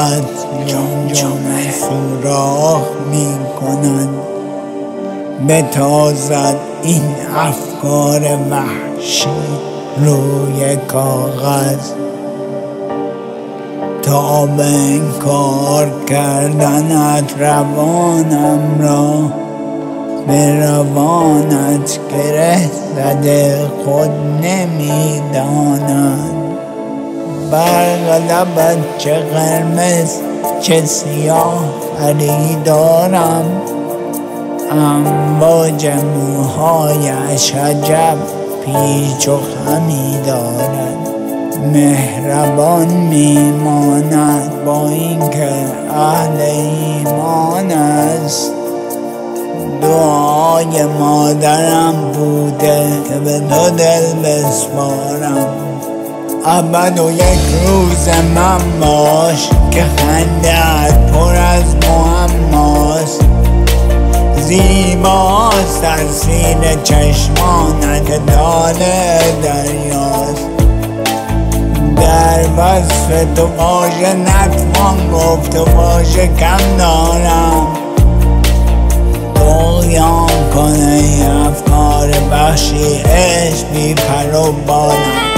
خط جمجمه سوراخ می کند، بتازد این افکار وحشی روی کاغذ تا به انکار کردنت روانم را به روانت گره زده خود نمیداند. برق لبت چه قرمز چه سیاه خریدارم، امواج موهایش عجب پیچ و خمی دارد. مهربان میماند با اینکه اهل ایمان است. دعای مادرم بوده که به تو دل بسپارم. ابد و یک روز من باش که خنده‌ات پر از معماست. زیباست تاثیر چشمانت داله دریاست. در وصف تو واژه نتوان گفت و واژه کم دارم. طغیان کنه افکار وحشی عشق بی پر و بالم.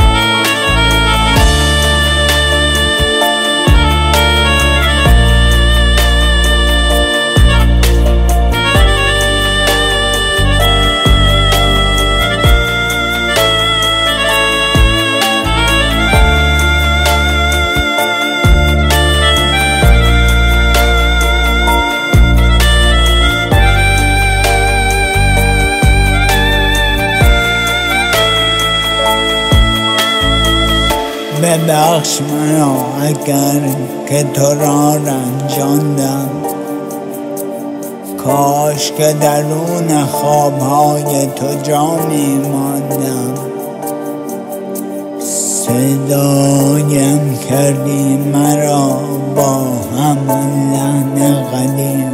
ببخش مرا اگر که تو را رنجاندم. کاش که درون خوابهای تو جا میماندم. صدایم کردی مرا با همون لحن قدیم.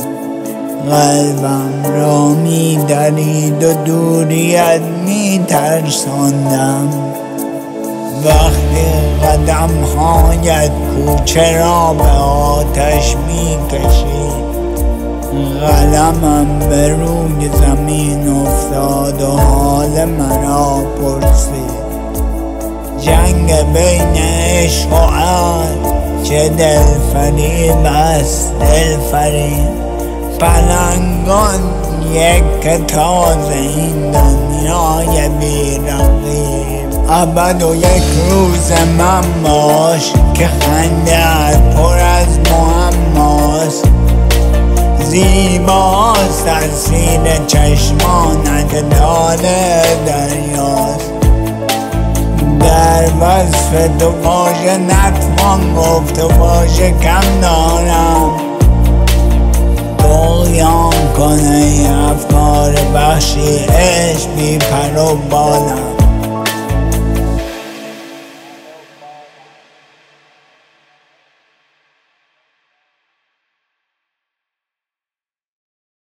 قلبم را میدرید و دوریت میترساندم. وقتی قدم هایت کوچه را به آتش می کشید، قلمم به روی زمین افتاد و حال مرا پرسید. جنگ بین عشق و عقل چه دلفریب است دلفریب. پلنگان یک تاز این دنیای بی‌رقیب. ابد و یک روز من باش که خنده‌ات پر از معماست. زیباست تاثیر چشمانت داله دریاست. در وصف تو واژه نتوان گفت و واژه کم دارم. طغیان کنه افکار وحشی عشق بی پر و بالم.